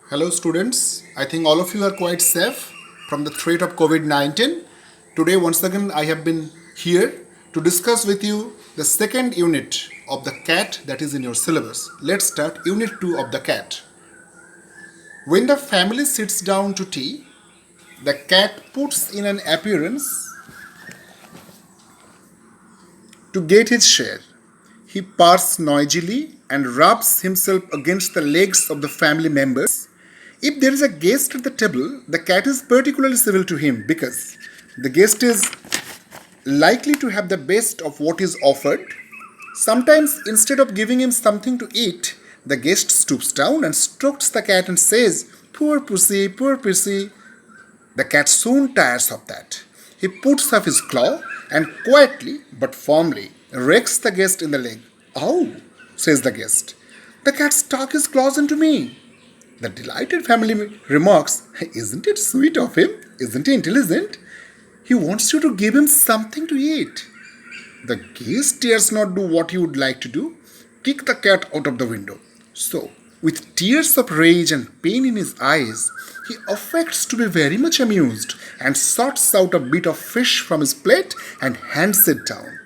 Hello students, I think all of you are quite safe from the threat of COVID-19. Today once again I have been here to discuss with you the second unit of the cat that is in your syllabus. Let's start unit 2 of the cat. When the family sits down to tea, the cat puts in an appearance to get his share. He purrs noisily and rubs himself against the legs of the family members. If there is a guest at the table, the cat is particularly civil to him because the guest is likely to have the best of what is offered. Sometimes, instead of giving him something to eat, the guest stoops down and strokes the cat and says, "Poor pussy, poor pussy." The cat soon tires of that. He puts up his claw and quietly but firmly rakes the guest in the leg. "Ow," says the guest. "The cat stuck his claws into me." The delighted family remarks, "Isn't it sweet of him? Isn't he intelligent? He wants you to give him something to eat." The guest dares not do what he would like to do, kick the cat out of the window. So, with tears of rage and pain in his eyes, he affects to be very much amused and sorts out a bit of fish from his plate and hands it down.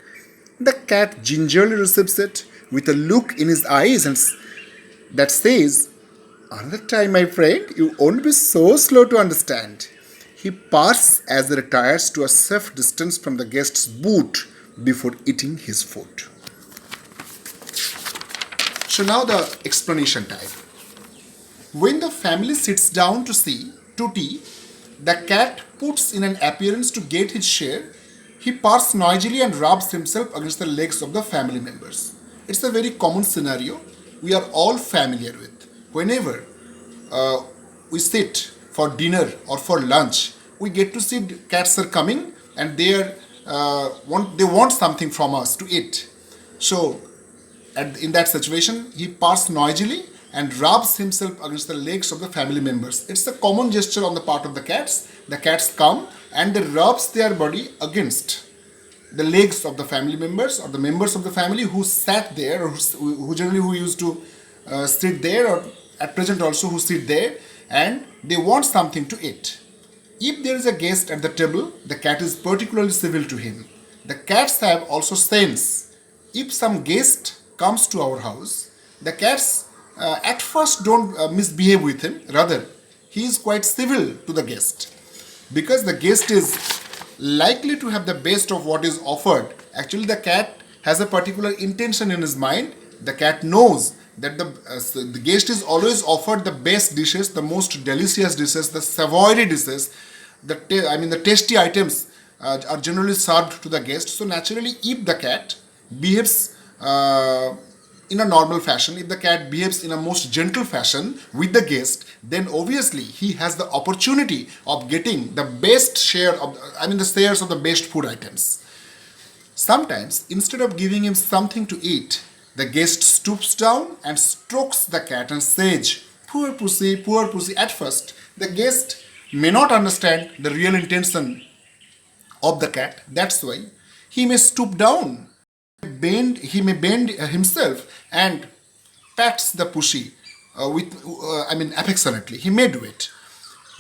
The cat gingerly receives it with a look in his eyes that says, "Another time, my friend, you won't be so slow to understand." He purrs as he retires to a safe distance from the guest's boot before eating his food. So now the explanation time. When the family sits down to tea, the cat puts in an appearance to get his share. He purrs noisily and rubs himself against the legs of the family members. It's a very common scenario we are all familiar with. Whenever we sit for dinner or for lunch, we get to see cats are coming and they want something from us to eat. So in that situation, he purrs noisily and rubs himself against the legs of the family members. It's a common gesture on the part of the cats. The cats come and they rubs their body against the legs of the family members or the members of the family who sat there or who used to sit there or at present also who sit there, and they want something to eat. If there is a guest at the table, the cat is particularly civil to him. The cats have also sense. If some guest comes to our house, the cats at first don't misbehave with him. Rather, he is quite civil to the guest. Because the guest is likely to have the best of what is offered. Actually, the cat has a particular intention in his mind. The cat knows that the guest is always offered the best dishes, the most delicious dishes, the savory dishes, the tasty items are generally served to the guest. So naturally, if the cat behaves in a normal fashion, if the cat behaves in a most gentle fashion with the guest, then obviously he has the opportunity of getting the best share of, the shares of the best food items. Sometimes, instead of giving him something to eat, the guest stoops down and strokes the cat and says, "Poor pussy, poor pussy." At first, the guest may not understand the real intention of the cat. That's why he may stoop down, he may bend himself and pats the pussy affectionately. He may do it.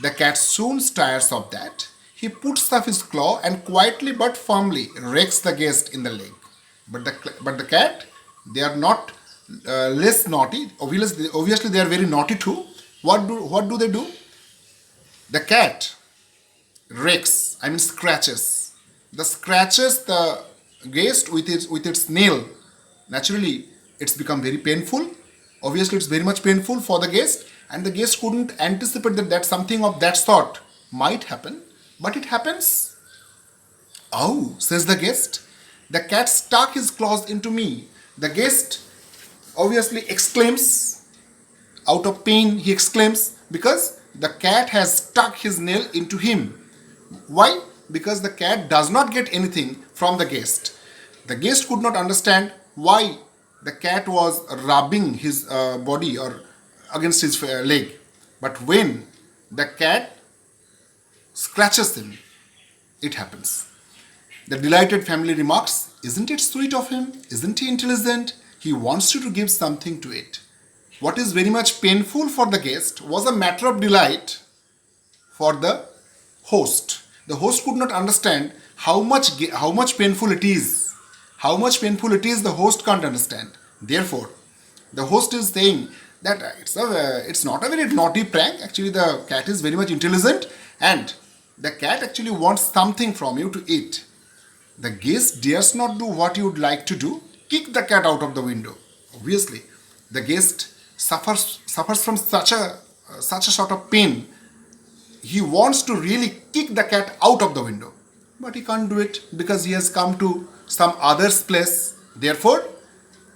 The cat soon tires of that. He puts up his claw and quietly but firmly rakes the guest in the leg. But the cat, they are not less naughty. Obviously, they are very naughty too. What do they do? The cat rakes, scratches. The scratches the guest with its nail. Naturally, it's become very painful. Obviously, it's very much painful for the guest, and the guest couldn't anticipate that something of that sort might happen, but it happens. "Oh," says the guest, "the cat stuck his claws into me." The guest obviously exclaims, out of pain, he exclaims because the cat has stuck his nail into him. Why? Because the cat does not get anything from the guest. The guest could not understand why the cat was rubbing his body or against his leg. But when the cat scratches him, it happens. The delighted family remarks, "Isn't it sweet of him? Isn't he intelligent? He wants you to give something to it." what is very much painful for the guest was a matter of delight for the host. The host could not understand how much painful it is. How much painful it is, the host can't understand. Therefore, the host is saying that it's not a very naughty prank. Actually, the cat is very much intelligent and the cat actually wants something from you to eat. The guest dares not do what you would like to do. Kick the cat out of the window. Obviously, the guest suffers from such a sort of pain. He wants to really kick the cat out of the window, but he can't do it because he has come to some other's place. Therefore,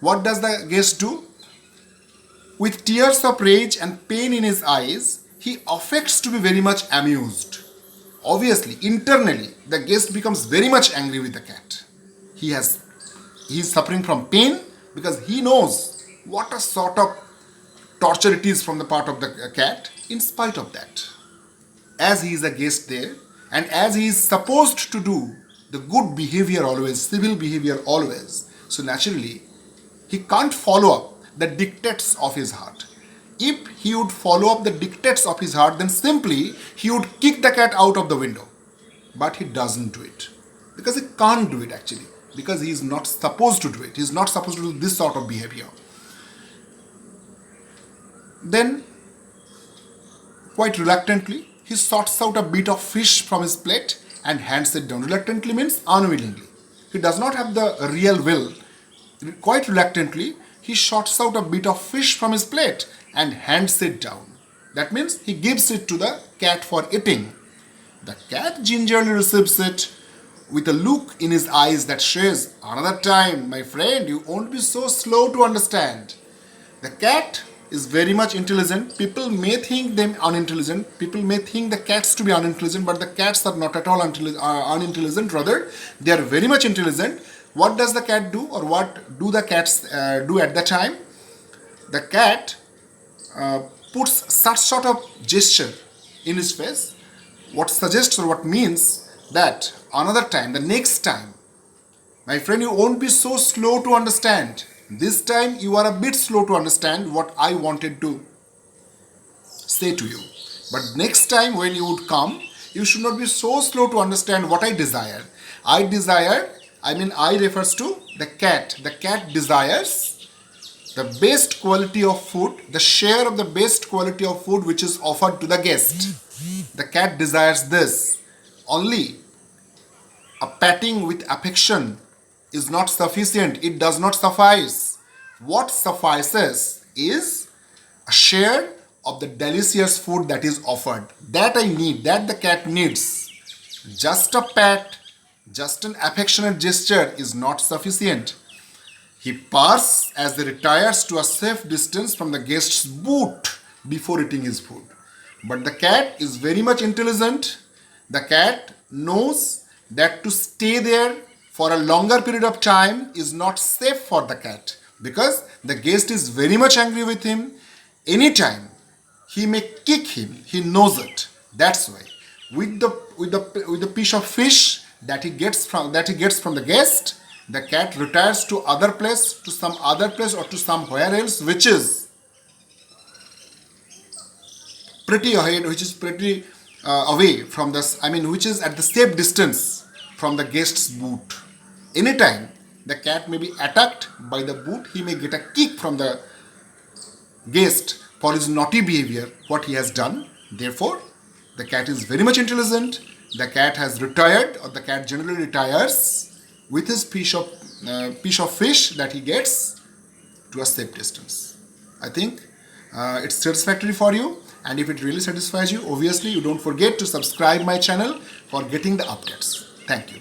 what does the guest do? With tears of rage and pain in his eyes, he affects to be very much amused. Obviously, internally, the guest becomes very much angry with the cat. He is suffering from pain because he knows what a sort of torture it is from the part of the cat. In spite of that, as he is a guest there and as he is supposed to do the good behavior always, civil behavior always, so naturally he can't follow up the dictates of his heart. If he would follow up the dictates of his heart, then simply he would kick the cat out of the window. But he doesn't do it because he can't do it actually, because he is not supposed to do it. He is not supposed to do this sort of behavior. Then, quite reluctantly, he sorts out a bit of fish from his plate and hands it down. Reluctantly means unwillingly. He does not have the real will. Quite reluctantly, he sorts out a bit of fish from his plate and hands it down. That means he gives it to the cat for eating. The cat gingerly receives it with a look in his eyes that says, "Another time, my friend, you won't be so slow to understand." The cat is very much intelligent. People may think them unintelligent. People may think the cats to be unintelligent, but the cats are not at all unintelligent. Rather, they are very much intelligent. What does the cat do, or what do the cats do at the time? The cat puts such sort of gesture in his face, what suggests or what means that another time, the next time, my friend, you won't be so slow to understand. This time you are a bit slow to understand what I wanted to say to you. But next time when you would come, you should not be so slow to understand what I desire. I refers to the cat. The cat desires the best quality of food, the share of the best quality of food which is offered to the guest. The cat desires this. Only a patting with affection is not sufficient. It does not suffice. What suffices is a share of the delicious food that is offered. That I need, that the cat needs. Just a pat, just an affectionate gesture is not sufficient. He purrs as he retires to a safe distance from the guest's boot before eating his food. But the cat is very much intelligent. The cat knows that to stay there for a longer period of time is not safe for the cat, because the guest is very much angry with him. Anytime he may kick him. He knows it. That's why with the piece of fish that he gets from the guest, the cat retires to other place, to some other place or to somewhere else which is pretty ahead, which is pretty away from this, which is at the safe distance from the guest's boot. Anytime the cat may be attacked by the boot, he may get a kick from the guest for his naughty behavior, what he has done. Therefore, the cat is very much intelligent. The cat has retired, or the cat generally retires with his piece of fish that he gets to a safe distance. I think it's satisfactory for you, and if it really satisfies you, obviously you don't forget to subscribe my channel for getting the updates. Thank you.